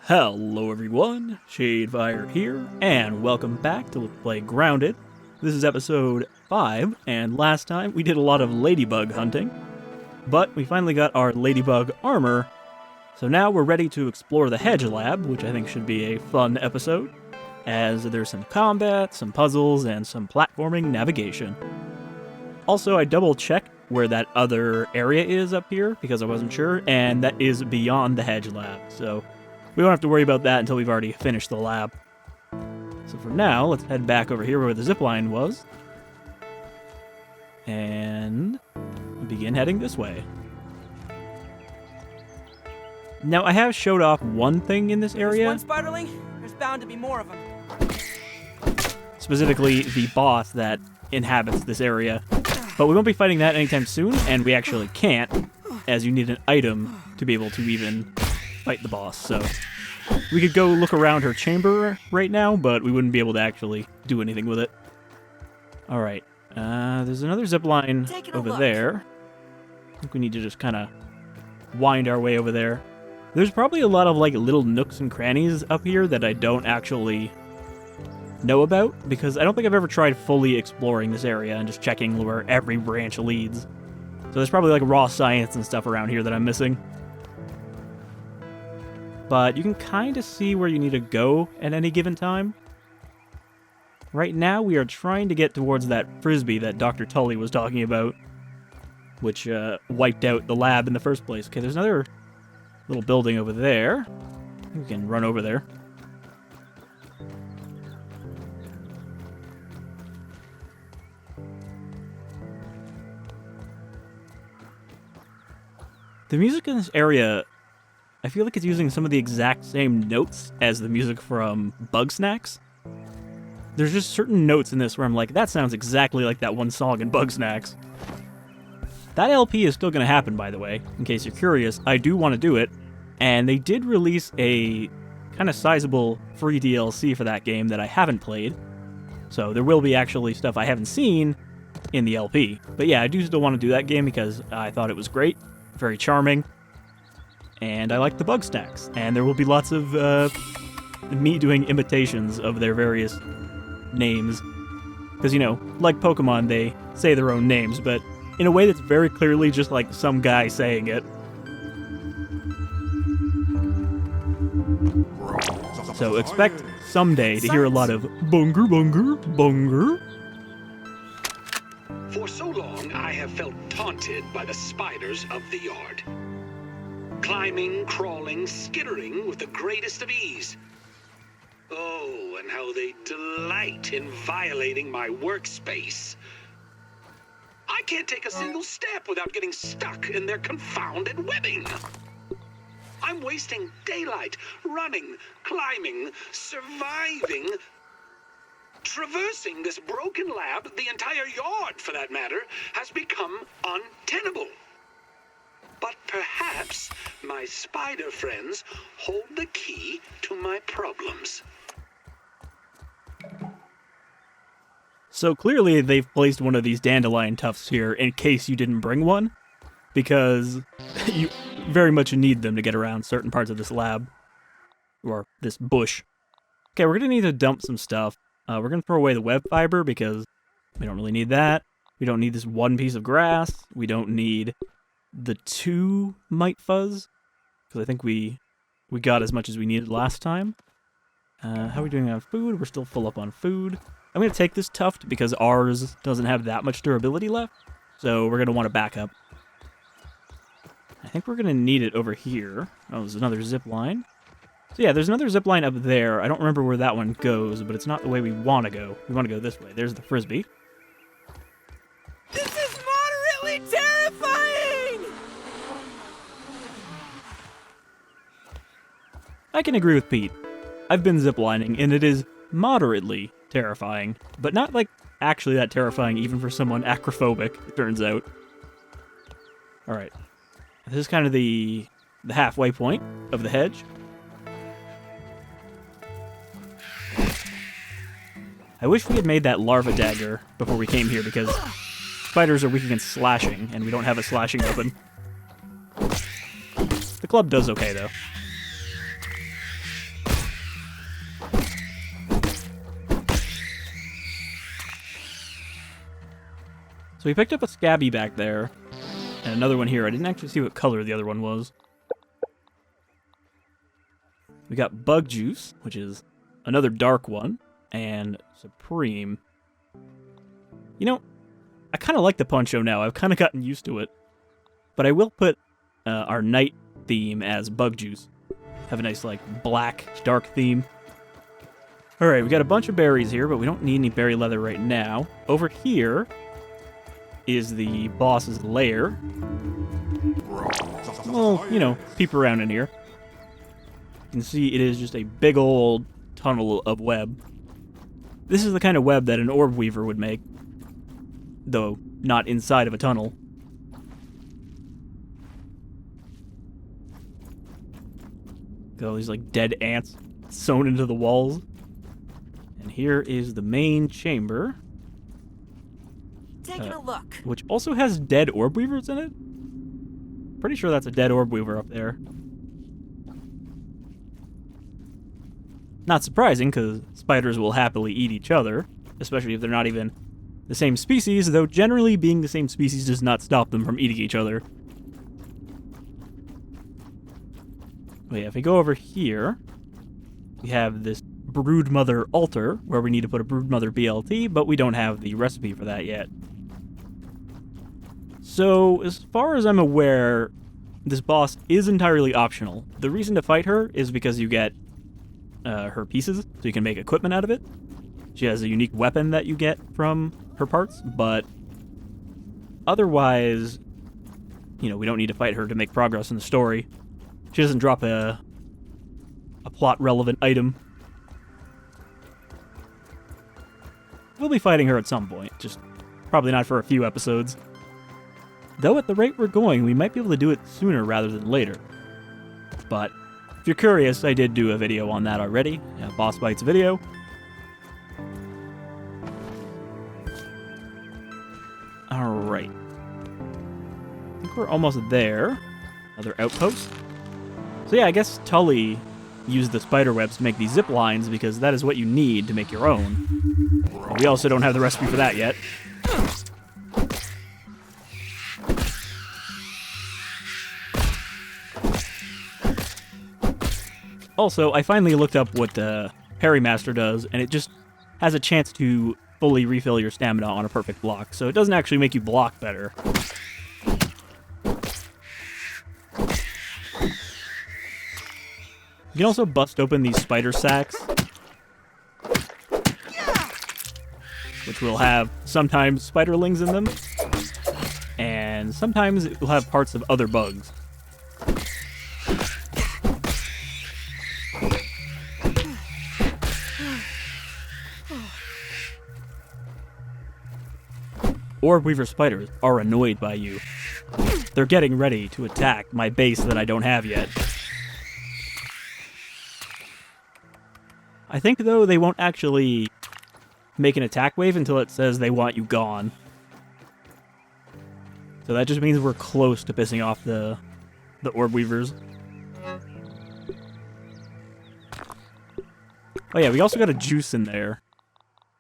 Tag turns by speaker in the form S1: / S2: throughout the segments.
S1: Hello everyone, Shadefyre here, and welcome back to Let's Play Grounded. This is episode 5, and last time we did a lot of ladybug hunting, but we finally got our ladybug armor, so now we're ready to explore the Hedge lab, which I think should be a fun episode, as there's some combat, some puzzles, and some platforming navigation. Also, I double-checked where that other area is up here, because I wasn't sure, and that is beyond the Hedge lab, so we won't have to worry about that until we've already finished the lab. So for now, let's head back over here where the zipline was, and begin heading this way. Now, I have showed off one thing in this area.
S2: This one spiderling? There's bound to be more of them.
S1: Specifically, the boss that inhabits this area. But we won't be fighting that anytime soon, and we actually can't, as you need an item to be able to even fight the boss, so we could go look around her chamber right now, but we wouldn't be able to actually do anything with it. Alright, there's another zipline over there. I think we need to just kind of wind our way over there. There's probably a lot of like little nooks and crannies up here that I don't actually know about, because I don't think I've ever tried fully exploring this area and just checking where every branch leads. So there's probably like raw science and stuff around here that I'm missing. But you can kind of see where you need to go at any given time. Right now, we are trying to get towards that frisbee that Dr. Tully was talking about, which wiped out the lab in the first place. Okay, there's another little building over there. I think we can run over there. The music in this area, I feel like it's using some of the exact same notes as the music from Bugsnax. There's just certain notes in this where I'm like, that sounds exactly like that one song in Bugsnax. That LP is still going to happen, by the way, in case you're curious. I do want to do it, and they did release a kind of sizable free DLC for that game that I haven't played. So there will be actually stuff I haven't seen in the LP. But yeah, I do still want to do that game because I thought it was great, very charming. And I like the Bugsnax, and there will be lots of me doing imitations of their various names. Because, you know, like Pokemon, they say their own names, but in a way that's very clearly just like some guy saying it. So expect someday to hear a lot of bunger, bunger, bunger.
S3: For so long, I have felt taunted by the spiders of the yard. Climbing, crawling, skittering with the greatest of ease. Oh, and how they delight in violating my workspace. I can't take a single step without getting stuck in their confounded webbing. I'm wasting daylight, running, climbing, surviving, traversing this broken lab. The entire yard, for that matter, has become untenable. But perhaps my spider friends hold the key to my problems.
S1: So clearly they've placed one of these dandelion tufts here in case you didn't bring one, because you very much need them to get around certain parts of this lab, or this bush. Okay, we're going to need to dump some stuff. We're going to throw away the web fiber because we don't really need that. We don't need this one piece of grass. We don't need the 2 mite fuzz, because I think we got as much as we needed last time. How are we doing on food? We're still full up on food. I'm going to take this tuft because ours doesn't have that much durability left, so we're going to want to back up. I think we're going to need it over here. Oh, there's another zip line. So yeah, there's another zip line up there. I don't remember where that one goes, but it's not the way we want to go. We want to go this way. There's the frisbee.
S2: This is moderately terrifying!
S1: I can agree with Pete. I've been ziplining, and it is moderately terrifying, but not like actually that terrifying even for someone acrophobic, it turns out. Alright. This is kind of the halfway point of the hedge. I wish we had made that larva dagger before we came here, because spiders are weak against slashing, and we don't have a slashing weapon. The club does okay, though. So we picked up a scabby back there, and another one here. I didn't actually see what color the other one was. We got bug juice, which is another dark one, and supreme. You know, I kind of like the poncho now. I've kind of gotten used to it. But I will put our night theme as bug juice. Have a nice, like, black, dark theme. Alright, we got a bunch of berries here, but we don't need any berry leather right now. Over here is the boss's lair. Well, you know, peep around in here. You can see it is just a big old tunnel of web. This is the kind of web that an orb weaver would make, though not inside of a tunnel. Got all these like dead ants sewn into the walls. And here is the main chamber.
S2: Taking a look.
S1: Which also has dead orb weavers in it. Pretty sure that's a dead orb weaver up there. Not surprising, because spiders will happily eat each other, especially if they're not even the same species, though generally being the same species does not stop them from eating each other. But yeah, if we go over here, we have this Broodmother altar, where we need to put a Broodmother BLT, but we don't have the recipe for that yet. So, as far as I'm aware, this boss is entirely optional. The reason to fight her is because you get her pieces, so you can make equipment out of it. She has a unique weapon that you get from her parts, but otherwise, you know, we don't need to fight her to make progress in the story. She doesn't drop a plot-relevant item. We'll be fighting her at some point, just probably not for a few episodes. Though at the rate we're going, we might be able to do it sooner rather than later. But if you're curious, I did do a video on that already, a boss fights video. Alright. I think we're almost there. Another outpost. So yeah, I guess Tully used the spider webs to make these zip lines because that is what you need to make your own. We also don't have the recipe for that yet. Also, I finally looked up what the Parry Master does, and it just has a chance to fully refill your stamina on a perfect block, so it doesn't actually make you block better. You can also bust open these spider sacks, which will have sometimes spiderlings in them, and sometimes it will have parts of other bugs. Orb Weaver spiders are annoyed by you. They're getting ready to attack my base that I don't have yet. I think, though, they won't actually make an attack wave until it says they want you gone. So that just means we're close to pissing off the Orb Weavers. Oh yeah, we also got a juice in there,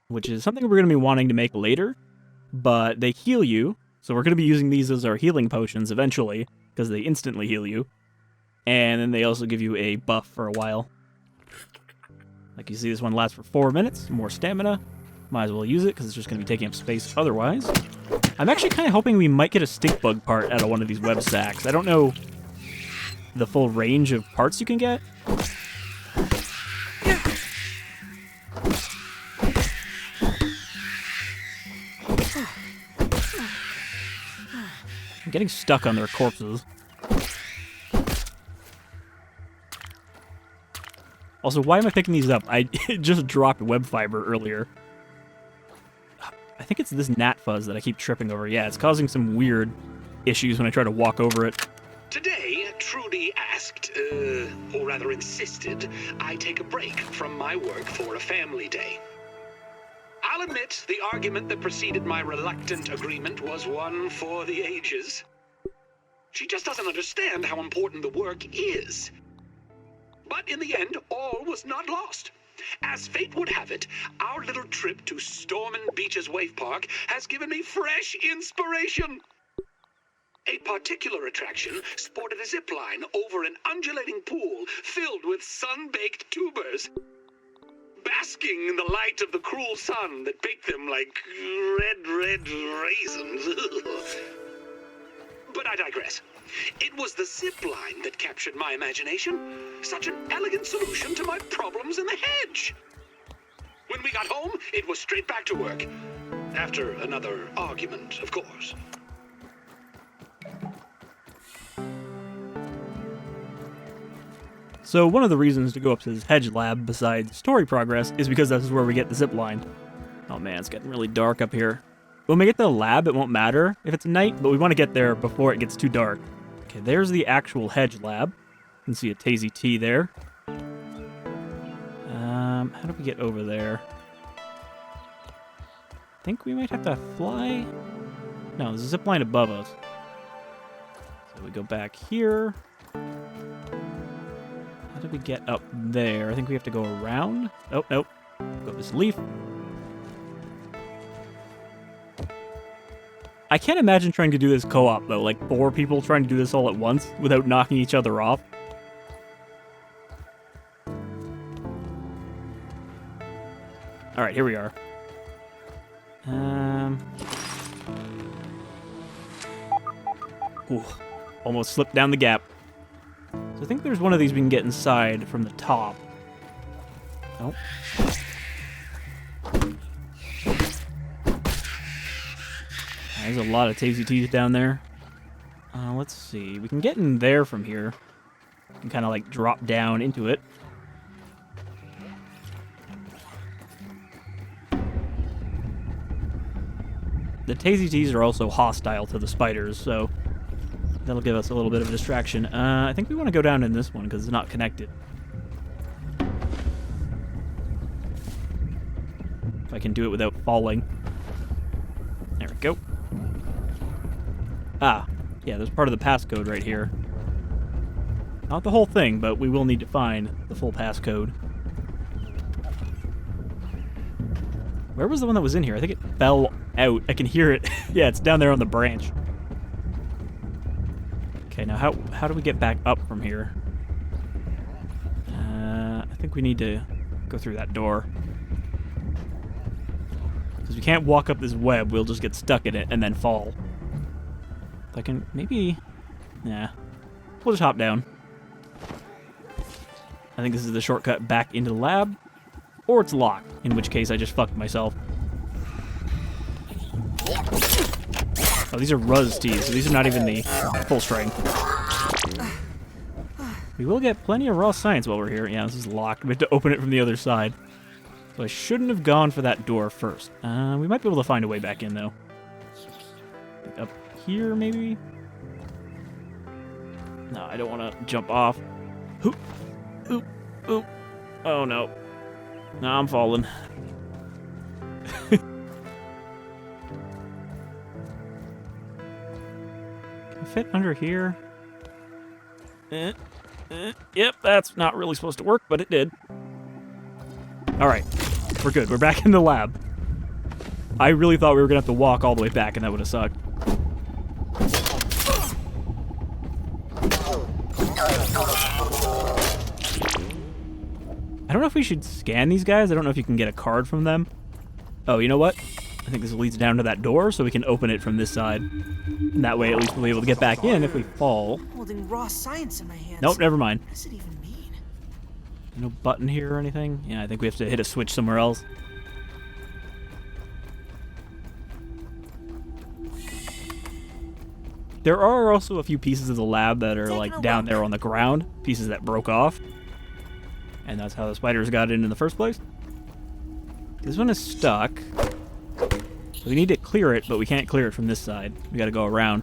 S1: which is something we're going to be wanting to make later. But they heal you, so we're going to be using these as our healing potions eventually, because they instantly heal you. And then they also give you a buff for a while. Like you see, this one lasts for 4 minutes, more stamina. Might as well use it, because it's just going to be taking up space otherwise. I'm actually kind of hoping we might get a stink bug part out of one of these web sacks. I don't know the full range of parts you can get. I'm getting stuck on their corpses. Also, why am I picking these up? I just dropped web fiber earlier. I think it's this gnat fuzz that I keep tripping over. Yeah, it's causing some weird issues when I try to walk over it.
S3: Today, Trudy asked, or rather insisted, I take a break from my work for a family day. I'll admit the argument that preceded my reluctant agreement was one for the ages. She just doesn't understand how important the work is. But in the end, all was not lost. As fate would have it, our little trip to Stormin Beach's Wave Park has given me fresh inspiration. A particular attraction sported a zip line over an undulating pool filled with sun-baked tubers, basking in the light of the cruel sun that baked them like red raisins. But I digress. It was the zip line that captured my imagination. Such an elegant solution to my problems in the hedge. When we got home, it was straight back to work. After another argument, of course.
S1: So one of the reasons to go up to this hedge lab besides story progress is because this is where we get the zip line. Oh man, it's getting really dark up here. When we get to the lab, it won't matter if it's night, but we want to get there before it gets too dark. Okay, there's the actual hedge lab. You can see a Tazy T there. How do we get over there? I think we might have to fly. No, there's a zip line above us. So we go back here. How do we get up there? I think we have to go around. Oh, nope. Go up this leaf. I can't imagine trying to do this co-op, though. Like, 4 people trying to do this all at once without knocking each other off. Alright, here we are. Ooh, almost slipped down the gap. So I think there's one of these we can get inside from the top. Oh. There's a lot of Tazy T's down there. Let's see. We can get in there from here. We can kind of like drop down into it. The Tazy T's are also hostile to the spiders, so that'll give us a little bit of a distraction. I think we want to go down in this one because it's not connected. If I can do it without falling. There we go. Ah, yeah, there's part of the passcode right here. Not the whole thing, but we will need to find the full passcode. Where was the one that was in here? I think it fell out. I can hear it. Yeah, it's down there on the branch. Okay, now how do we get back up from here? I think we need to go through that door. Because we can't walk up this web, we'll just get stuck in it and then fall. If I can, maybe... Nah. We'll just hop down. I think this is the shortcut back into the lab. Or it's locked, in which case I just fucked myself. Oh, these are Ruz T's, so these are not even the full strength. We will get plenty of raw science while we're here. Yeah, this is locked. We have to open it from the other side. So I shouldn't have gone for that door first. We might be able to find a way back in, though. Up here, maybe? No, I don't want to jump off. Hoop, oop, oop. Oh, no. No, I'm falling. Can I fit under here? Yep, that's not really supposed to work, but it did. Alright, we're good. We're back in the lab. I really thought we were going to have to walk all the way back, and that would have sucked. I don't know if we should scan these guys. I don't know if you can get a card from them. Oh, you know what? I think this leads down to that door, so we can open it from this side. And that way, at least we'll be able to get back in if we fall.
S2: I'm holding raw science in my hands.
S1: Nope, never mind.
S2: What does it even mean?
S1: No button here or anything? Yeah, I think we have to hit a switch somewhere else. There are also a few pieces of the lab that are like down there on the ground. Pieces that broke off. And that's how the spiders got in the first place. This one is stuck. So we need to clear it, but we can't clear it from this side. We gotta go around.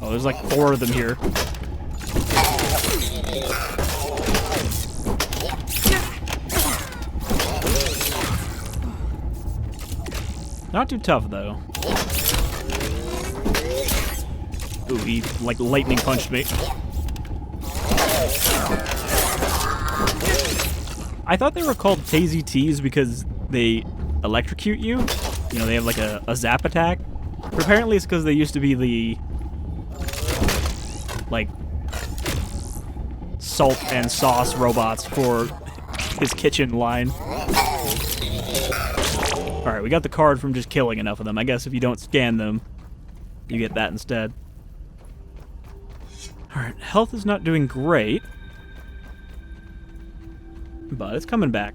S1: Oh, there's like 4 of them here. Not too tough, though. Ooh, he like lightning punched me. I thought they were called KZTs because they electrocute you. You know, they have like a zap attack. But apparently it's because they used to be the, like, salt and sauce robots for his kitchen line. Alright, we got the card from just killing enough of them. I guess if you don't scan them, you get that instead. Alright, health is not doing great. But it's coming back.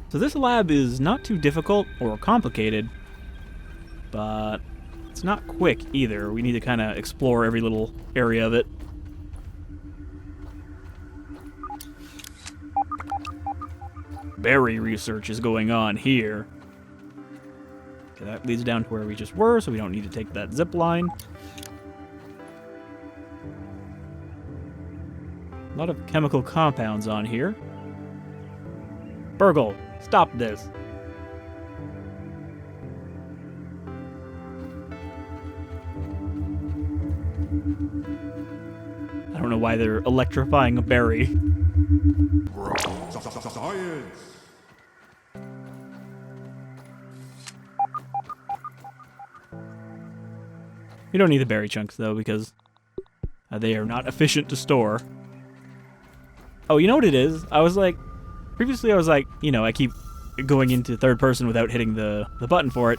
S1: So this lab is not too difficult or complicated, but it's not quick either. We need to kind of explore every little area of it. Berry research is going on here. Okay, that leads down to where we just were, so we don't need to take that zip line. A lot of chemical compounds on here. Burgle, stop this. I don't know why they're electrifying a berry.
S4: Science.
S1: We don't need the berry chunks, though, because they are not efficient to store. Oh, you know what it is? Previously I was like, you know, I keep going into third person without hitting the button for it.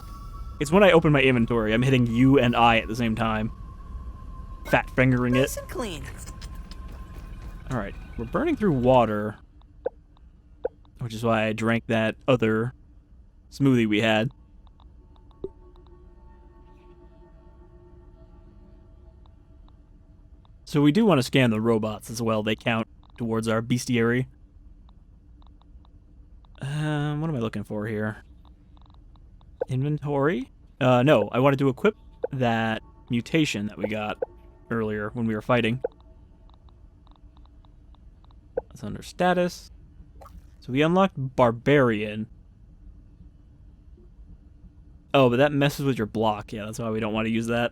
S1: It's when I open my inventory, I'm hitting U and I at the same time. Fat fingering it.
S2: Nice and clean.
S1: Alright, we're burning through water, which is why I drank that other smoothie we had. So we do want to scan the robots as well. They count towards our bestiary. What am I looking for here? Inventory? No, I wanted to equip that mutation that we got earlier when we were fighting. That's under status. So we unlocked Barbarian. Oh, but that messes with your block. Yeah, that's why we don't want to use that.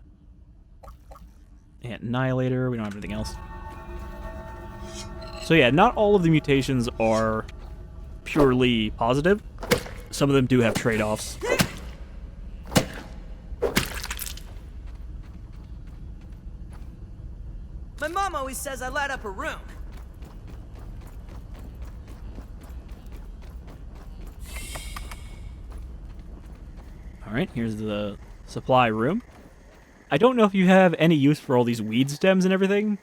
S1: And Annihilator, we don't have anything else. So yeah, not all of the mutations are purely positive. Some of them do have trade-offs.
S2: My mom always says I light up a room.
S1: Alright, here's the supply room. I don't know if you have any use for all these weed stems and everything.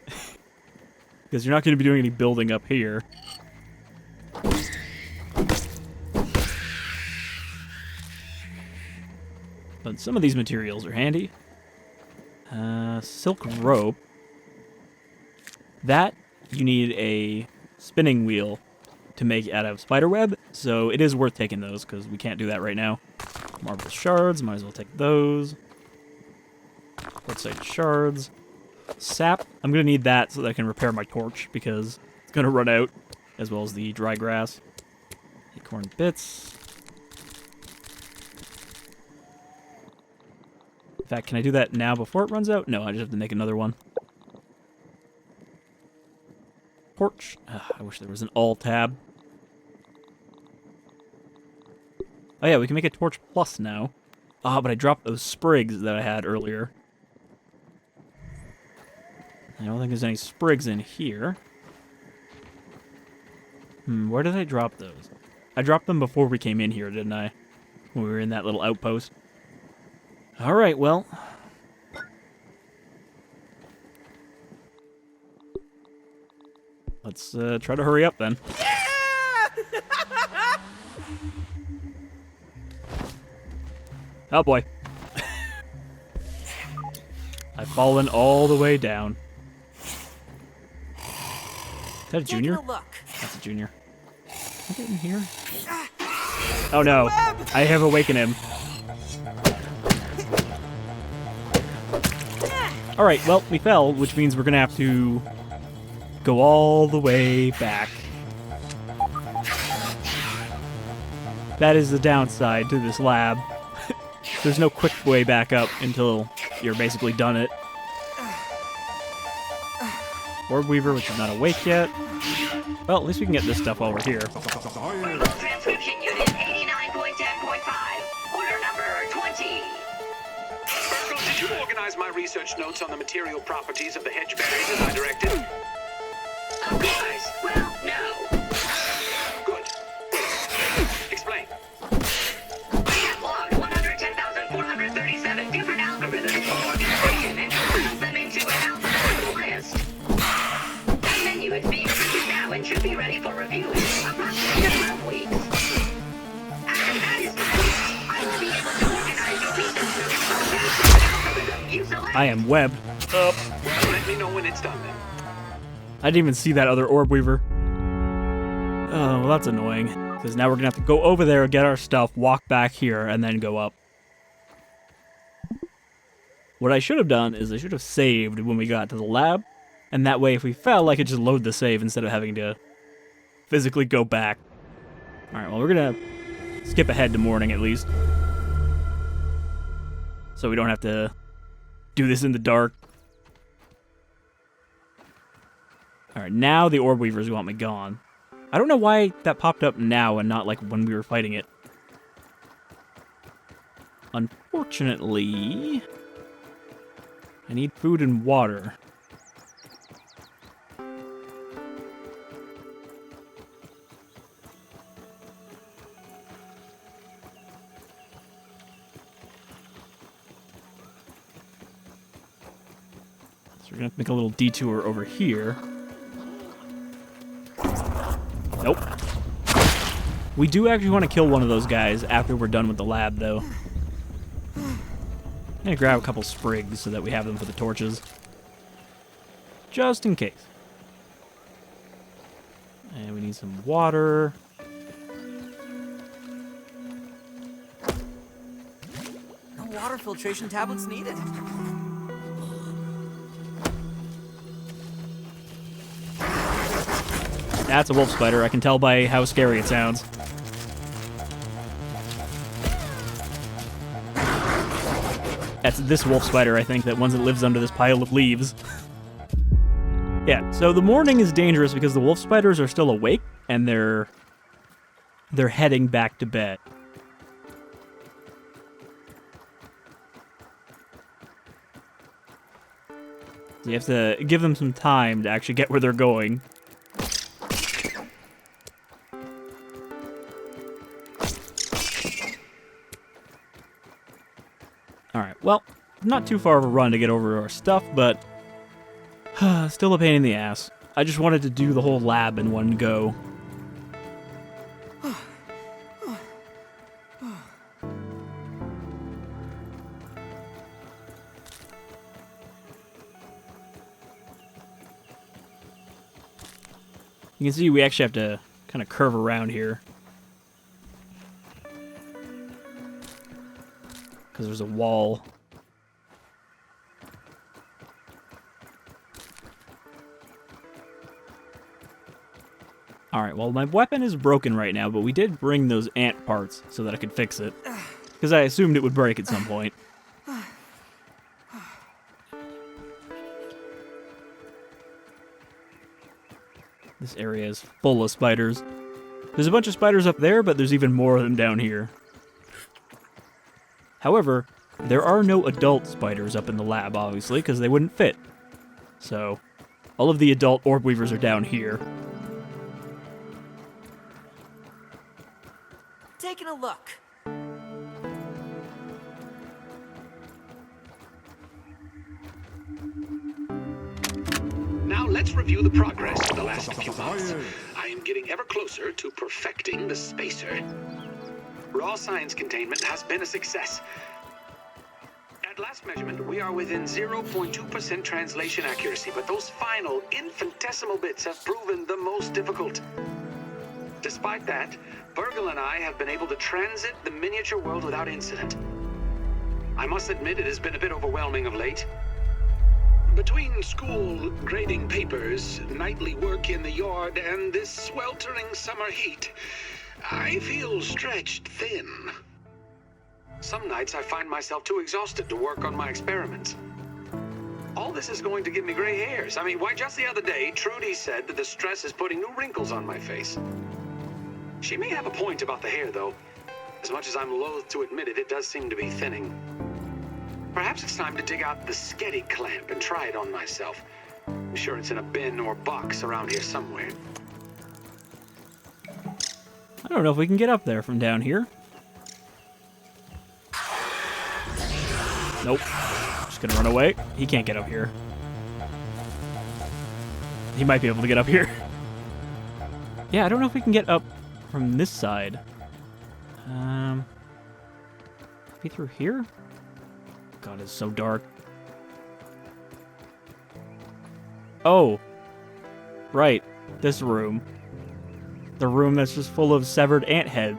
S1: Because you're not going to be doing any building up here. But some of these materials are handy. Silk rope. That, you need a spinning wheel to make out of spiderweb, so it is worth taking those, because we can't do that right now. Marble shards, might as well take those. Quartzite shards. Sap, I'm going to need that so that I can repair my torch, because it's going to run out, as well as the dry grass. Acorn bits. In fact, can I do that now before it runs out? No, I just have to make another one. Torch. I wish there was an all tab. Oh yeah, we can make a torch plus now. Ah, but I dropped those sprigs that I had earlier. I don't think there's any sprigs in here. Where did I drop those? I dropped them before we came in here, didn't I? When we were in that little outpost. Alright, well. Let's try to hurry up then. Oh boy. I've fallen all the way down. Is that a junior?
S2: Taking a look.
S1: That's a junior. Can I get in here? Oh no. I have awakened him. Alright, well, we fell, which means we're gonna have to go all the way back. That is the downside to this lab. There's no quick way back up until you're basically done it. Orb Weaver, which is not awake yet. Well, at least we can get this stuff while we're here.
S4: Transcription unit 89.10.5. Order number 20.
S3: Virgil, did you organize my research notes on the material properties of the hedge berries as I directed?
S4: Of course. Well, no.
S3: Good. Explain.
S4: I have logged 110,437 different algorithms for organization and compiled them into an alphabetical list. That menu is being reviewed now and should be ready for review in approximately 12 weeks. After that is done, I will be able to organize your research notes based on the algorithm you select.
S1: I am webbed up.
S3: Let me know when it's done then.
S1: I didn't even see that other Orb Weaver. Oh, well, that's annoying. Because now we're going to have to go over there, get our stuff, walk back here, and then go up. What I should have done is I should have saved when we got to the lab. And that way, if we fell, I could just load the save instead of having to physically go back. Alright, well, we're going to skip ahead to morning at least. So we don't have to do this in the dark. Alright, now the Orb Weavers want me gone. I don't know why that popped up now and not like when we were fighting it. Unfortunately, I need food and water. So we're gonna have to make a little detour over here. Nope. We do actually want to kill one of those guys after we're done with the lab, though. I'm gonna grab a couple sprigs so that we have them for the torches. Just in case. And we need some water.
S2: No water filtration tablets needed.
S1: That's a wolf spider. I can tell by how scary it sounds. That's this wolf spider, I think, that one that lives under this pile of leaves. Yeah, so the morning is dangerous because the wolf spiders are still awake and they're heading back to bed. So you have to give them some time to actually get where they're going. Alright, well, not too far of a run to get over our stuff, but still a pain in the ass. I just wanted to do the whole lab in one go. You can see we actually have to kind of curve around here. Because there's a wall. Alright, well, my weapon is broken right now, but we did bring those ant parts so that I could fix it. Because I assumed it would break at some point. This area is full of spiders. There's a bunch of spiders up there, but there's even more of them down here. However, there are no adult spiders up in the lab, obviously, because they wouldn't fit. So, all of the adult orb weavers are down here.
S2: Taking a look.
S3: Now let's review the progress of the last few months. I am getting ever closer to perfecting the spacer. Raw science containment has been a success. At last measurement, we are within 0.2% translation accuracy, but those final infinitesimal bits have proven the most difficult. Despite that, Virgil and I have been able to transit the miniature world without incident. I must admit it has been a bit overwhelming of late. Between school, grading papers, nightly work in the yard, and this sweltering summer heat, I feel stretched thin. Some nights I find myself too exhausted to work on my experiments. All this is going to give me gray hairs. I mean, why, just the other day, Trudy said that the stress is putting new wrinkles on my face. She may have a point about the hair, though. As much as I'm loath to admit it, it does seem to be thinning. Perhaps it's time to dig out the Sketty clamp and try it on myself. I'm sure it's in a bin or box around here somewhere.
S1: I don't know if we can get up there from down here. Nope. Just gonna run away. He can't get up here. He might be able to get up here. Yeah, I don't know if we can get up from this side. Be through here? God, it's so dark. Oh. Right. This room. The room that's just full of severed ant heads.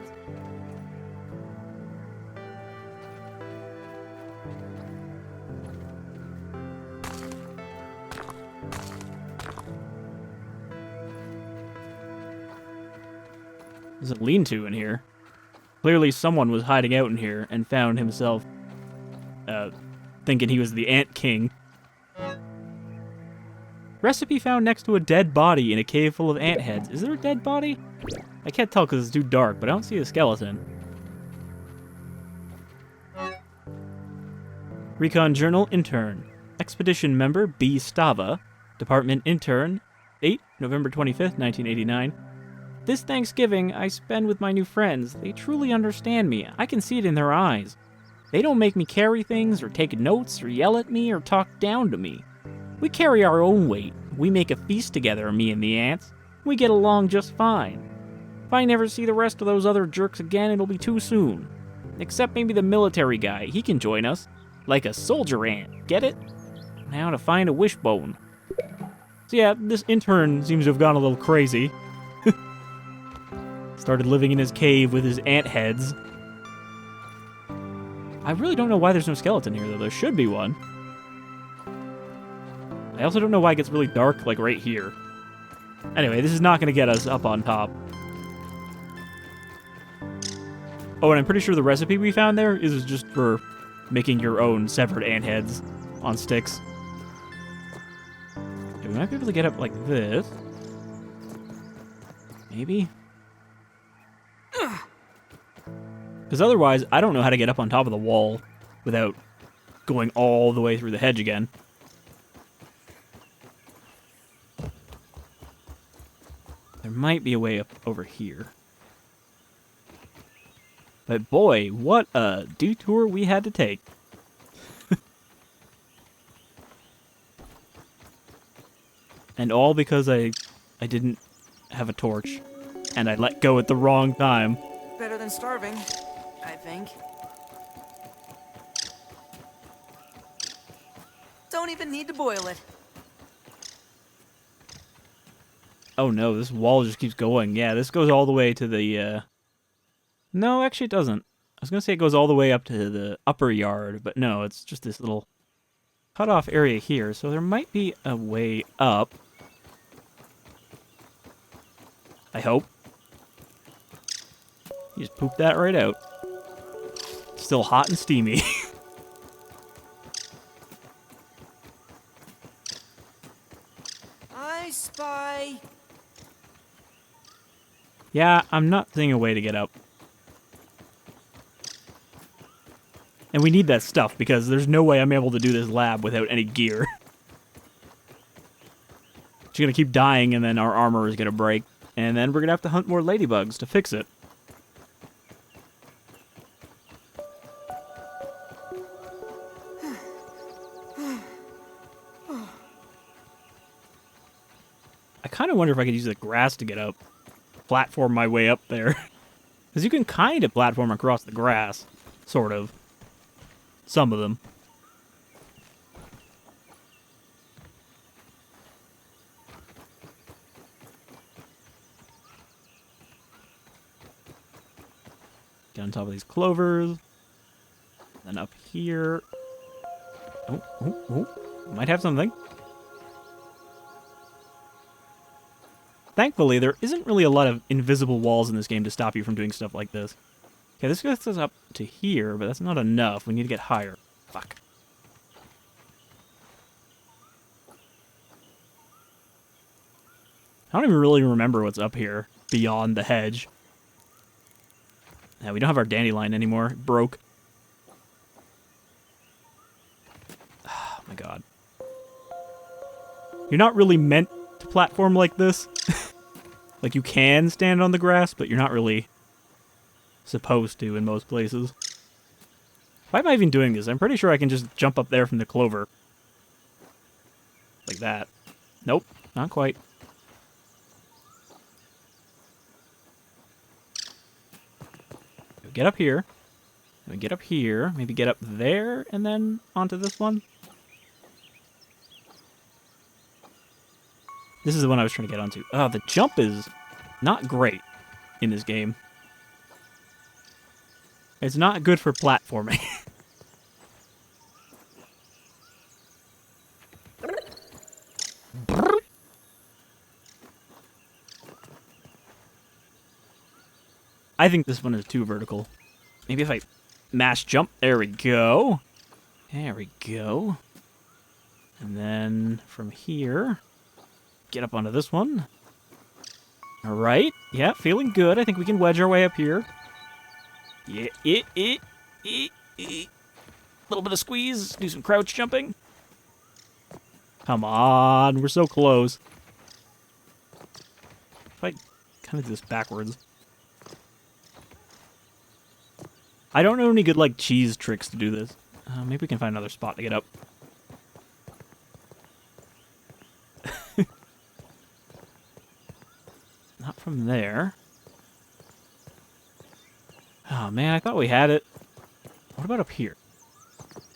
S1: There's a lean-to in here. Clearly someone was hiding out in here and found himself thinking he was the Ant King. Recipe found next to a dead body in a cave full of ant heads. Is there a dead body? I can't tell because it's too dark, but I don't see a skeleton. Recon Journal Intern. Expedition member B. Stava. Department Intern. 8, November 25th, 1989. This Thanksgiving, I spend with my new friends. They truly understand me. I can see it in their eyes. They don't make me carry things, or take notes, or yell at me, or talk down to me. We carry our own weight. We make a feast together, me and the ants. We get along just fine. If I never see the rest of those other jerks again, it'll be too soon. Except maybe the military guy. He can join us. Like a soldier ant. Get it? Now to find a wishbone. So yeah, this intern seems to have gone a little crazy. Started living in his cave with his ant heads. I really don't know why there's no skeleton here, though. There should be one. I also don't know why it gets really dark, like, right here. Anyway, this is not going to get us up on top. Oh, and I'm pretty sure the recipe we found there is just for making your own severed ant heads on sticks. Okay, we might be able to get up like this. Maybe? Because otherwise, I don't know how to get up on top of the wall without going all the way through the hedge again. There might be a way up over here. But boy, what a detour we had to take. And all because I didn't have a torch. And I let go at the wrong time.
S2: Better than starving, I think. Don't even need to boil it.
S1: Oh no, this wall just keeps going. Yeah, this goes all the way to the, No, actually it doesn't. I was gonna say it goes all the way up to the upper yard, but no, it's just this little cut-off area here, so there might be a way up. I hope. You just pooped that right out. Still hot and steamy.
S2: I spy.
S1: Yeah, I'm not seeing a way to get up. And we need that stuff, because there's no way I'm able to do this lab without any gear. She's gonna keep dying, and then our armor is gonna break. And then we're gonna have to hunt more ladybugs to fix it. I kind of wonder if I could use the grass to get up. Platform my way up there. Because you can kind of platform across the grass. Sort of. Some of them. Get on top of these clovers. Then up here. Oh. Might have something. Thankfully, there isn't really a lot of invisible walls in this game to stop you from doing stuff like this. Okay, this gets us up to here, but that's not enough. We need to get higher. Fuck. I don't even really remember what's up here beyond the hedge. Yeah, we don't have our dandelion anymore. It broke. Oh my god. You're not really meant to platform like this. Like, you can stand on the grass, but you're not really supposed to in most places. Why am I even doing this? I'm pretty sure I can just jump up there from the clover. Like that. Nope, not quite. Get up here. We get up here. Maybe get up there and then onto this one. This is the one I was trying to get onto. Oh, the jump is not great in this game. It's not good for platforming. I think this one is too vertical. Maybe if I mash jump. There we go. There we go. And then from here, get up onto this one. All right. Yeah, feeling good. I think we can wedge our way up here. Yeah, little bit of squeeze. Do some crouch jumping. Come on, we're so close. If I kind of do this backwards. I don't know any good, like, cheese tricks to do this. Maybe we can find another spot to get up. Not from there. Oh, man, I thought we had it. What about up here?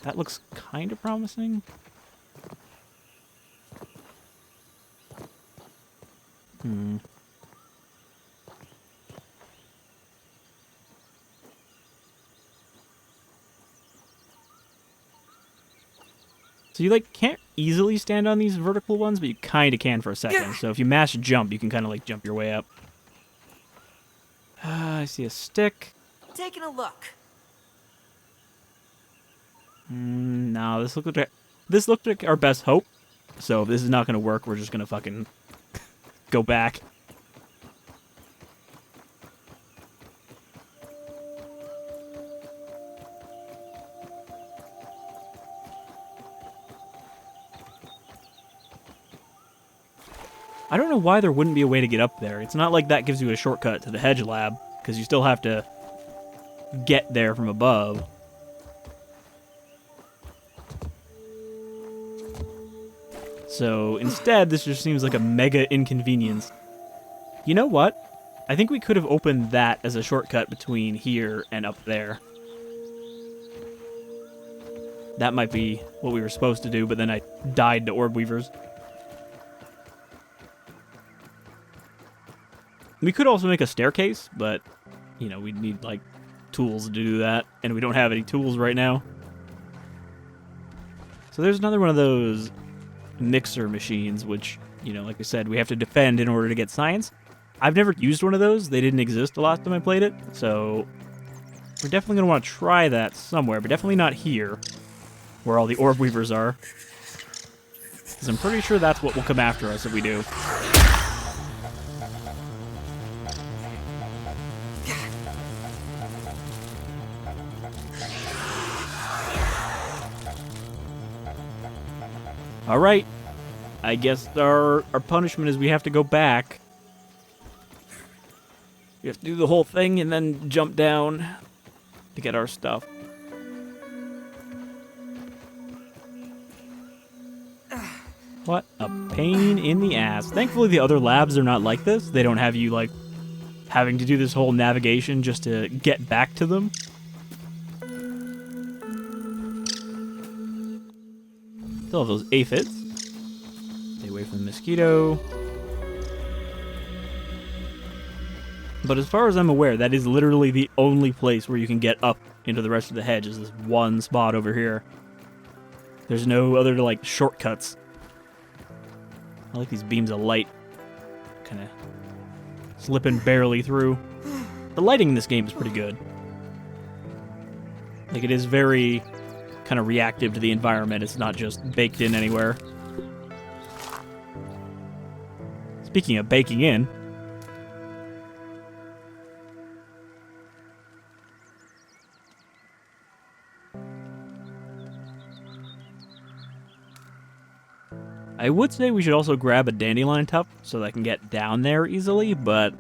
S1: That looks kind of promising. So you, like, can't easily stand on these vertical ones, but you kind of can for a second. So if you mash jump, you can kind of, like, jump your way up. I see a stick.
S2: Taking a look.
S1: No, this looked like our best hope. So if this is not going to work, we're just going to fucking go back. I don't know why there wouldn't be a way to get up there. It's not like that gives you a shortcut to the Hedge lab, because you still have to get there from above. So instead, this just seems like a mega inconvenience. You know what? I think we could have opened that as a shortcut between here and up there. That might be what we were supposed to do, but then I died to orb weavers. We could also make a staircase, but, you know, we'd need, like, tools to do that, and we don't have any tools right now. So there's another one of those mixer machines, which, you know, like I said, we have to defend in order to get science. I've never used one of those. They didn't exist the last time I played it, so we're definitely going to want to try that somewhere, but definitely not here, where all the orb weavers are. Because I'm pretty sure that's what will come after us if we do. All right, I guess our punishment is we have to go back. We have to do the whole thing and then jump down to get our stuff. What a pain in the ass. Thankfully, the other labs are not like this. They don't have you, like, having to do this whole navigation just to get back to them. Still have those aphids. Stay away from the mosquito. But as far as I'm aware, that is literally the only place where you can get up into the rest of the hedge, is this one spot over here. There's no other, like, shortcuts. I like these beams of light. Kind of slipping barely through. The lighting in this game is pretty good. Like, it is very kind of reactive to the environment. It's not just baked in anywhere. Speaking of baking in, I would say we should also grab a dandelion tuft so that I can get down there easily, but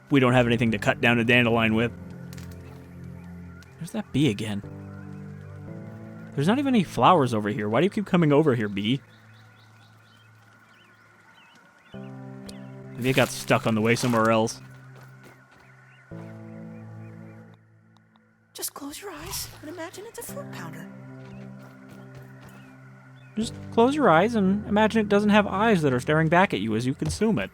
S1: we don't have anything to cut down a dandelion with. There's that bee again. There's not even any flowers over here. Why do you keep coming over here, bee? Maybe it got stuck on the way somewhere else.
S2: Just close your eyes and imagine it's a fruit pounder.
S1: Just close your eyes and imagine it doesn't have eyes that are staring back at you as you consume it.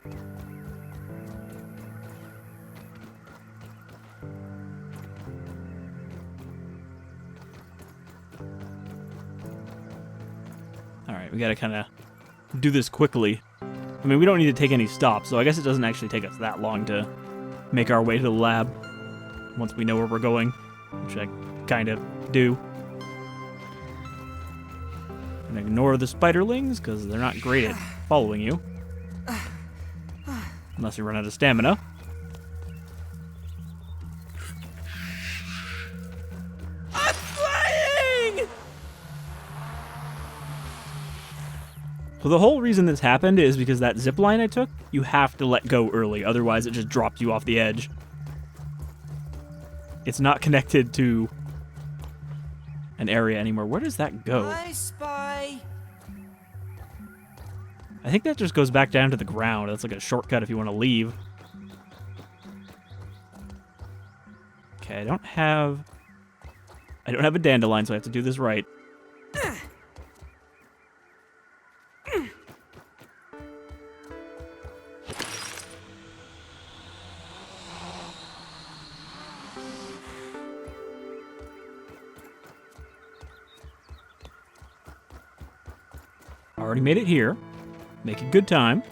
S1: Alright, we gotta kind of do this quickly. I mean, we don't need to take any stops, so I guess it doesn't actually take us that long to make our way to the lab once we know where we're going, which I kind of do. And ignore the spiderlings, because they're not great at following you. Unless you run out of stamina.
S2: I'm flying!
S1: So the whole reason this happened is because that zip line I took, you have to let go early, otherwise it just drops you off the edge. It's not connected to an area anymore. Where does that go?
S2: I spy.
S1: I think that just goes back down to the ground. That's like a shortcut if you want to leave. Okay, I don't have a dandelion, so I have to do this right. Already made it here. Making good time.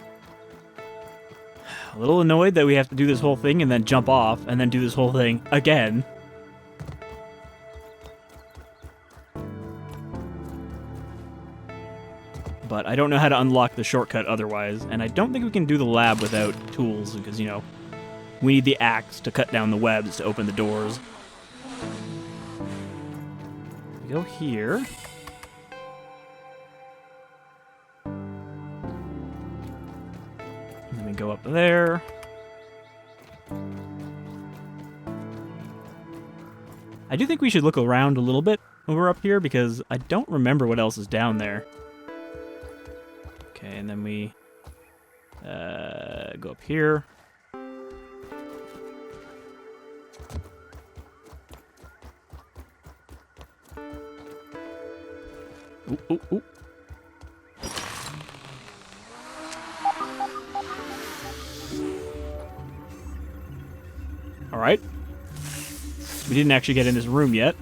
S1: A little annoyed that we have to do this whole thing and then jump off and then do this whole thing again. But I don't know how to unlock the shortcut otherwise, and I don't think we can do the lab without tools because, you know, we need the axe to cut down the webs to open the doors. We go here. Go up there. I do think we should look around a little bit when we're up here because I don't remember what else is down there. Okay, and then we go up here. Ooh, ooh, ooh. All right. We didn't actually get in this room yet.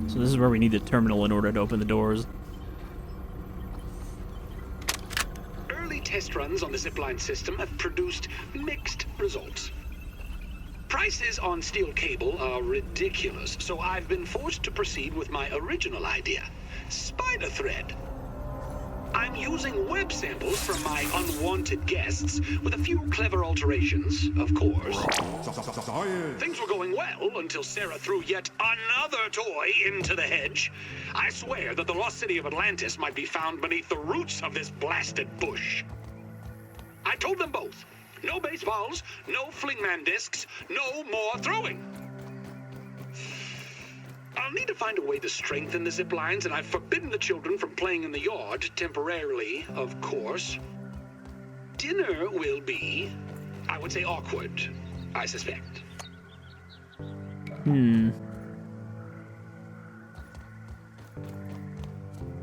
S1: So this is where we need the terminal in order to open the doors.
S3: Test runs on the zipline system have produced mixed results. Prices on steel cable are ridiculous, so I've been forced to proceed with my original idea, spider thread. I'm using web samples from my unwanted guests with a few clever alterations, of course. Things were going well until Sarah threw yet another toy into the hedge. I swear that the lost city of Atlantis might be found beneath the roots of this blasted bush. I told them both, no baseballs, no flingman discs, no more throwing. I'll need to find a way to strengthen the zip lines, and I've forbidden the children from playing in the yard, temporarily, of course. Dinner will be, I would say, awkward, I suspect.
S1: Trying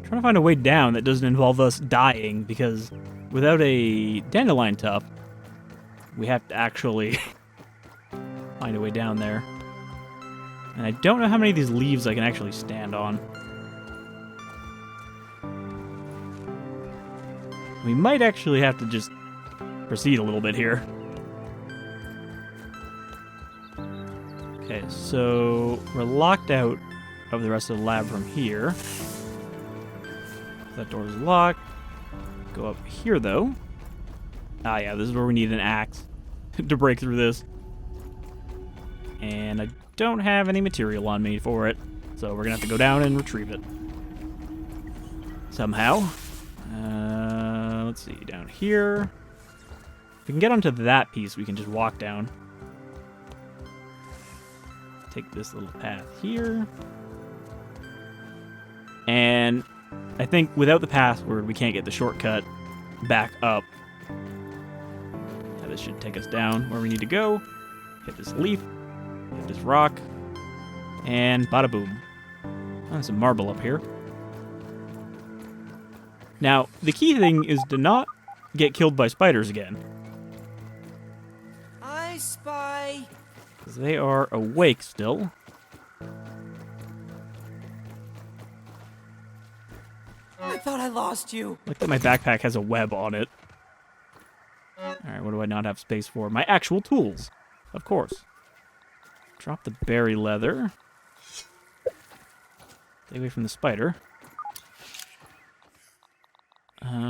S1: to find a way down that doesn't involve us dying, because without a dandelion tuft, we have to actually find a way down there. And I don't know how many of these leaves I can actually stand on. We might actually have to just proceed a little bit here. Okay, so we're locked out of the rest of the lab from here. That door is locked. Go up here, though. Ah, yeah, this is where we need an axe to break through this. And I don't have any material on me for it, so we're gonna have to go down and retrieve it. Somehow. Let's see, down here. If we can get onto that piece, we can just walk down. Take this little path here. And I think without the password, we can't get the shortcut back up. Yeah, this should take us down where we need to go. Hit this leaf, hit this rock, and bada boom. Oh, there's some marble up here. Now, the key thing is to not get killed by spiders again.
S2: I spy.
S1: Because they are awake still.
S2: I thought I lost you.
S1: Like that my backpack has a web on it. Alright, what do I not have space for? My actual tools. Of course. Drop the berry leather. Stay away from the spider.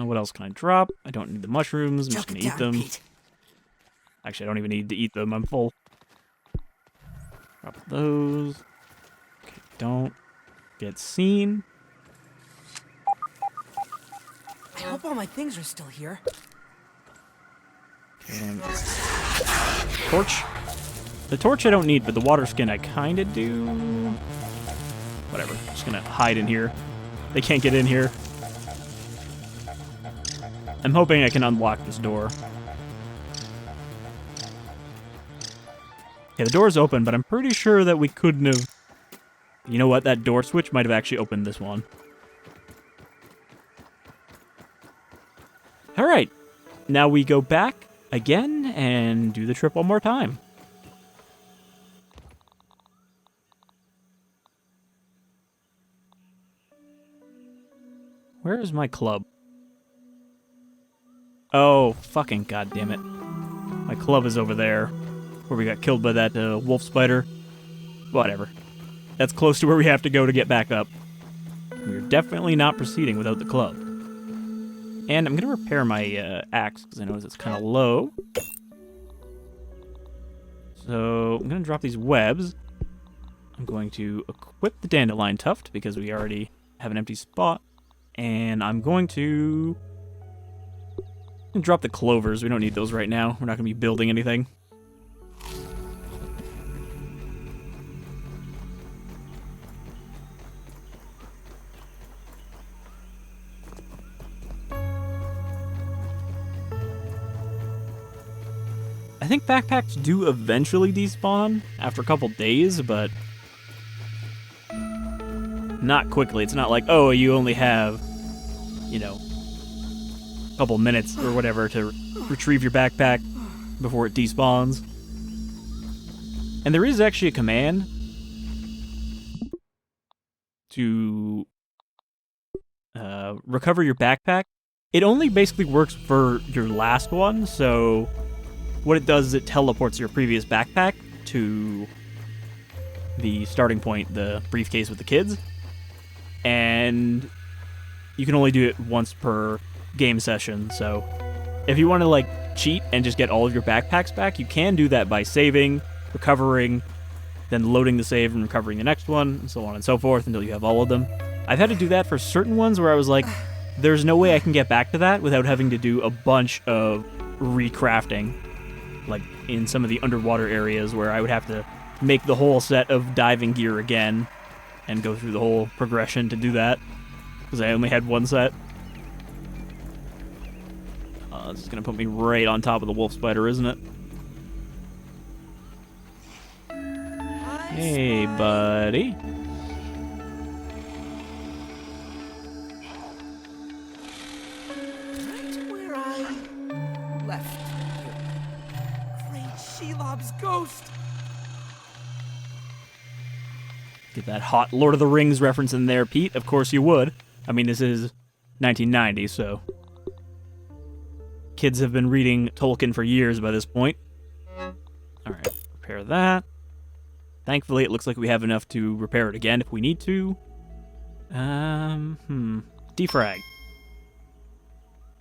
S1: What else can I drop? I don't need the mushrooms. I'm just going to eat them.
S2: Pete.
S1: Actually, I don't even need to eat them. I'm full. Drop those. Okay, don't get seen.
S2: I hope all my things are still here.
S1: Okay, torch. The torch I don't need, but the water skin I kind of do. Whatever. Just going to hide in here. They can't get in here. I'm hoping I can unlock this door. Okay, the door's open, but I'm pretty sure that we couldn't have... You know what? That door switch might have actually opened this one. Alright. Now we go back again and do the trip one more time. Where is my club? Oh, fucking goddammit. My club is over there, where we got killed by that wolf spider. Whatever. That's close to where we have to go to get back up. We're definitely not proceeding without the club. And I'm going to repair my axe, because I notice it's kind of low. So I'm going to drop these webs. I'm going to equip the dandelion tuft, because we already have an empty spot. And I'm going to drop the clovers. We don't need those right now. We're not going to be building anything. I think backpacks do eventually despawn after a couple days, but not quickly. It's not like, oh, you only have, you know, a couple minutes or whatever to retrieve your backpack before it despawns. And there is actually a command to recover your backpack. It only basically works for your last one, so what it does is it teleports your previous backpack to the starting point, the briefcase with the kids. And you can only do it once per game session, so if you want to like cheat and just get all of your backpacks back, you can do that by saving, recovering, then loading the save and recovering the next one, and so on and so forth until you have all of them. I've had to do that for certain ones where I was like, there's no way I can get back to that without having to do a bunch of recrafting, like in some of the underwater areas where I would have to make the whole set of diving gear again and go through the whole progression to do that because I only had one set. This is going to put me right on top of the wolf spider, isn't it? Hey, buddy.
S2: Right where I left you. Great Shelob's ghost.
S1: Get that hot Lord of the Rings reference in there, Pete. Of course you would. I mean, this is 1990, so kids have been reading Tolkien for years by this point. Alright, repair that. Thankfully, it looks like we have enough to repair it again if we need to. Defrag.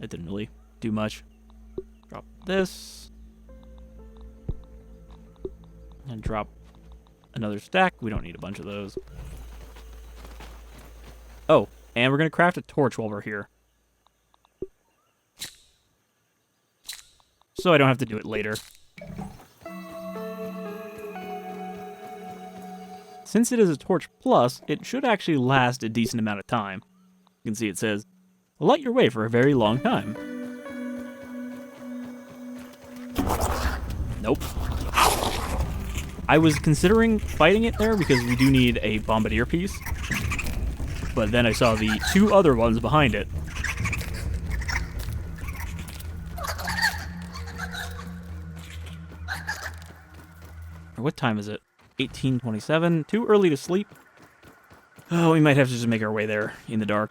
S1: That didn't really do much. Drop this. And drop another stack. We don't need a bunch of those. Oh, and we're going to craft a torch while we're here. So I don't have to do it later. Since it is a torch plus, it should actually last a decent amount of time. You can see it says, light your way for a very long time. Nope. I was considering fighting it there because we do need a bombardier piece. But then I saw the 2 other ones behind it. What time is it? 18:27. Too early to sleep. Oh, we might have to just make our way there in the dark.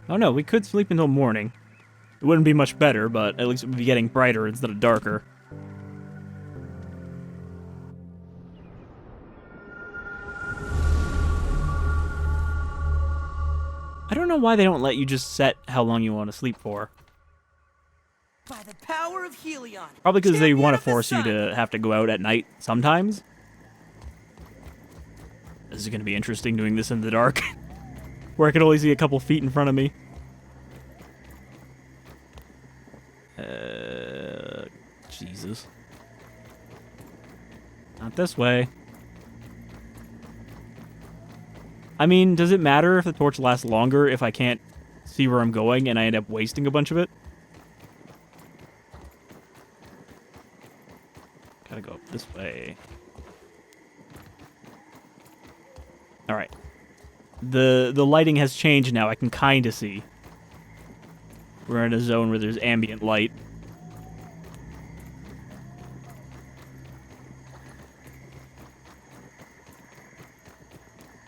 S1: Oh no, we could sleep until morning. It wouldn't be much better, but at least it would be getting brighter instead of darker. I don't know why they don't let you just set how long you want to sleep for.
S2: By the power of Helion.
S1: Probably because they
S2: champion
S1: want to
S2: of the
S1: force you
S2: sun.
S1: to have to go out at night sometimes. This is going to be interesting doing this in the dark. Where I can only see a couple feet in front of me. Jesus. Not this way. I mean, does it matter if the torch lasts longer if I can't see where I'm going and I end up wasting a bunch of it? Gotta go up this way. Alright. The lighting has changed now. I can kind of see. We're in a zone where there's ambient light.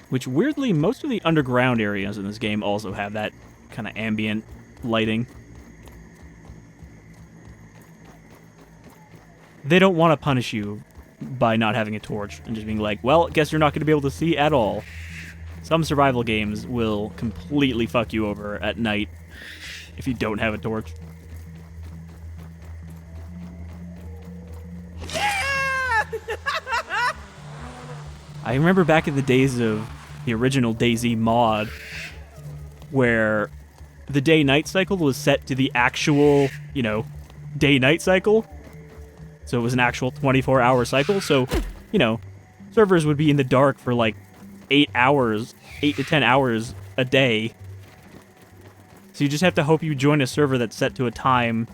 S1: Which, weirdly, most of the underground areas in this game also have that kind of ambient lighting. They don't want to punish you by not having a torch and just being like, well, guess you're not going to be able to see at all. Some survival games will completely fuck you over at night if you don't have a torch. I remember back in the days of the original DayZ mod, where the day-night cycle was set to the actual, day-night cycle. So it was an actual 24-hour cycle. So, servers would be in the dark for like 8 to 10 hours a day. So you just have to hope you join a server that's set to a time,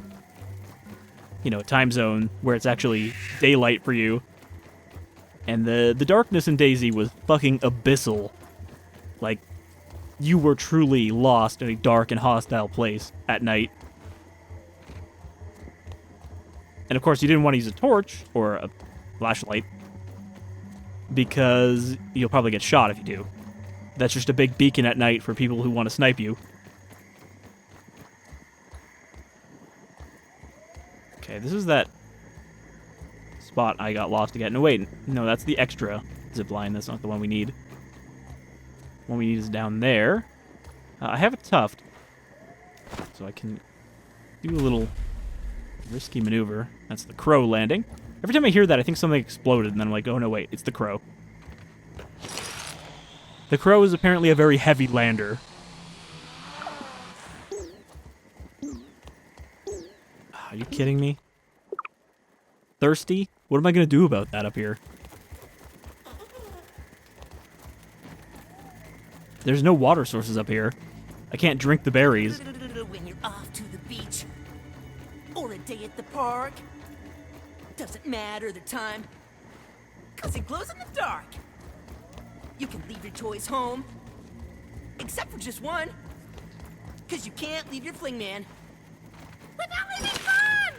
S1: time zone where it's actually daylight for you. And the darkness in DayZ was fucking abyssal. Like, you were truly lost in a dark and hostile place at night. And of course, you didn't want to use a torch or a flashlight because you'll probably get shot if you do. That's just a big beacon at night for people who want to snipe you. Okay, this is that spot I got lost again. No, wait. No, that's the extra zipline. That's not the one we need. The one we need is down there. I have a tuft, so I can do a little risky maneuver. That's the crow landing. Every time I hear that, I think something exploded, and then I'm like, oh no, wait, it's the crow. The crow is apparently a very heavy lander. Are you kidding me? Thirsty? What am I going to do about that up here? There's no water sources up here. I can't drink the berries.
S2: When you're off to the beach or a day at the park, doesn't matter the time, 'cause it glows in the dark. You can leave your toys home, except for just one, 'cause you can't leave your fling man without leaving fun.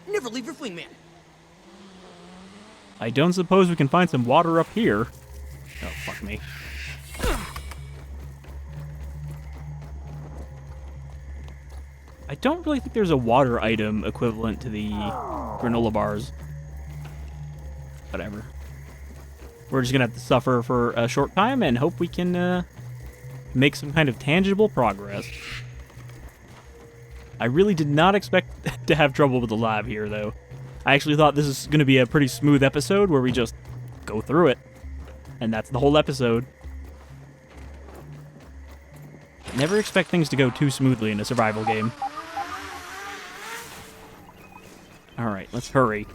S2: Never leave your fling man.
S1: I don't suppose we can find some water up here. Oh, fuck me. don't really think there's a water item equivalent to the granola bars. Whatever. We're just gonna have to suffer for a short time and hope we can make some kind of tangible progress. I really did not expect to have trouble with the lab here, though. I actually thought this is gonna be a pretty smooth episode where we just go through it. And that's the whole episode. Never expect things to go too smoothly in a survival game. Alright, let's hurry.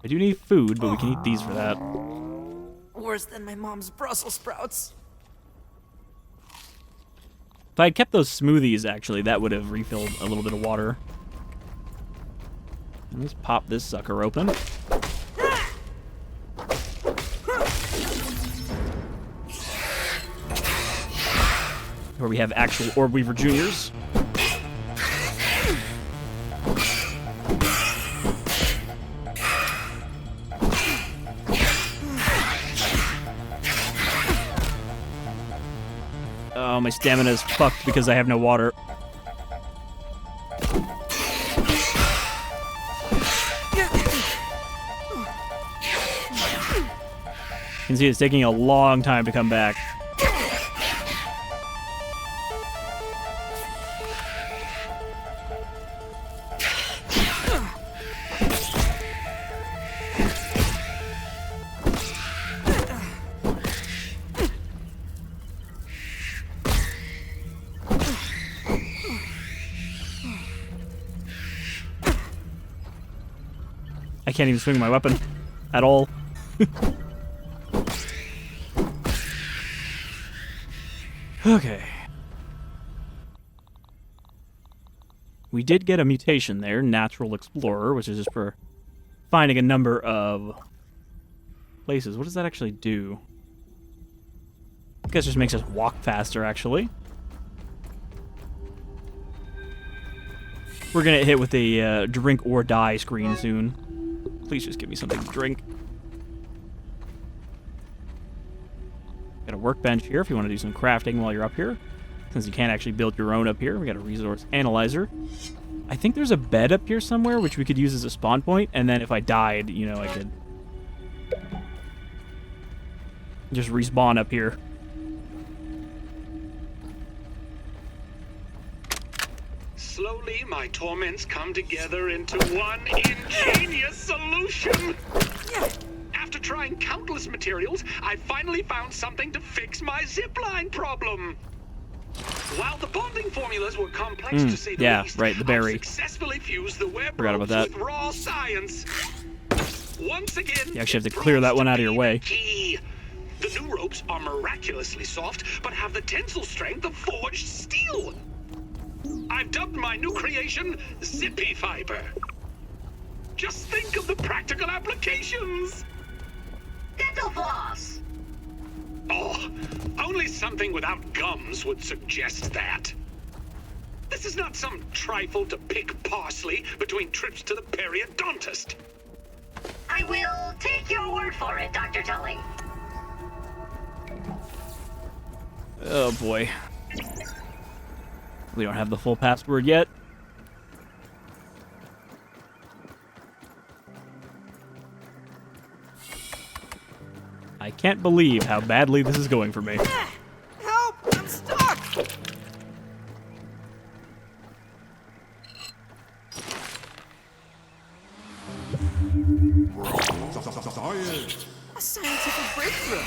S1: I do need food, but we can eat these for that.
S2: Worse than my mom's Brussels sprouts.
S1: If I had kept those smoothies, actually, that would have refilled a little bit of water. Let's pop this sucker open. Where we have actual Orb Weaver Juniors. Oh, my stamina is fucked because I have no water. You can see it's taking a long time to come back. I can't even swing my weapon at all. Okay. We did get a mutation there, Natural Explorer, which is just for finding a number of places. What does that actually do? I guess it just makes us walk faster, actually. We're gonna get hit with a drink or die screen soon. Please just give me something to drink. Got a workbench here if you want to do some crafting while you're up here. Since you can't actually build your own up here, we got a resource analyzer. I think there's a bed up here somewhere which we could use as a spawn point, and then if I died, you know, I could just respawn up here.
S3: Slowly, my torments come together into one ingenious solution. After trying countless materials, I finally found something to fix my zipline problem. While the bonding formulas were complex to say the least,
S1: right, the berry.
S3: I successfully fused the web
S1: Forgot about
S3: ropes
S1: that.
S3: with raw science. Once again,
S1: You actually have to clear that one out of your way.
S3: key. The new ropes are miraculously soft, but have the tensile strength of forged steel. I've dubbed my new creation Shadefyre. Just think of the practical applications.
S4: Dental floss.
S3: Oh, only something without gums would suggest that. This is not some trifle to pick parsley between trips to the periodontist.
S4: I will take your word for it, Dr. Tully.
S1: Oh boy. We don't have the full password yet. I can't believe how badly this is going for me.
S2: Help! I'm stuck! A scientific breakthrough.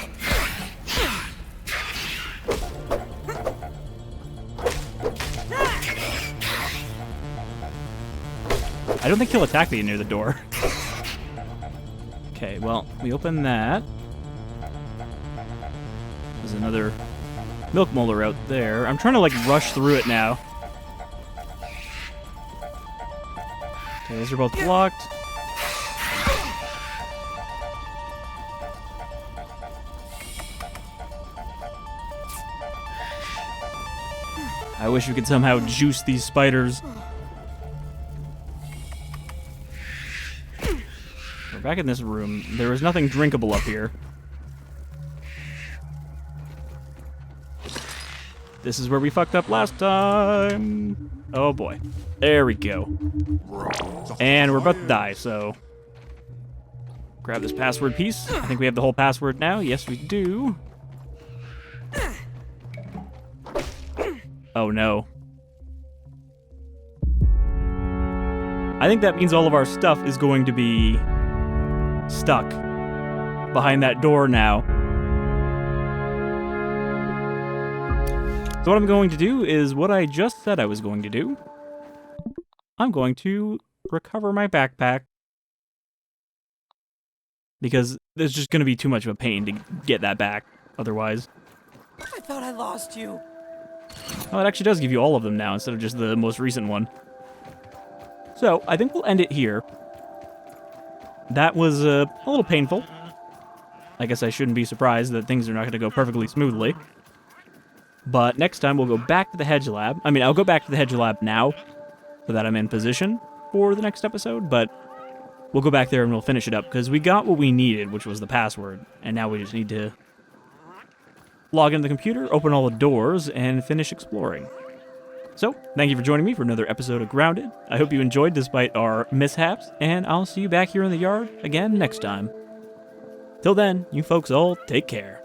S1: I don't think he'll attack me near the door. Okay, well, we open that. There's another milk molar out there. I'm trying to, like, rush through it now. Okay, those are both blocked. I wish we could somehow juice these spiders. We're back in this room. There was nothing drinkable up here. This is where we fucked up last time. Oh boy. There we go. And we're about to die, so... grab this password piece. I think we have the whole password now. Yes, we do. Oh no. I think that means all of our stuff is going to be stuck behind that door now. So what I'm going to do is what I just said I was going to do. I'm going to recover my backpack. Because there's just going to be too much of a pain to get that back otherwise.
S2: I thought I lost you.
S1: Oh, it actually does give you all of them now instead of just the most recent one. So, I think we'll end it here. That was a little painful. I guess I shouldn't be surprised that things are not going to go perfectly smoothly. But next time we'll go back to the Hedge Lab. I mean, I'll go back to the Hedge Lab now so that I'm in position for the next episode, but we'll go back there and we'll finish it up because we got what we needed, which was the password, and now we just need to log into the computer, open all the doors, and finish exploring. So, thank you for joining me for another episode of Grounded. I hope you enjoyed despite our mishaps, and I'll see you back here in the yard again next time. Till then, you folks all take care.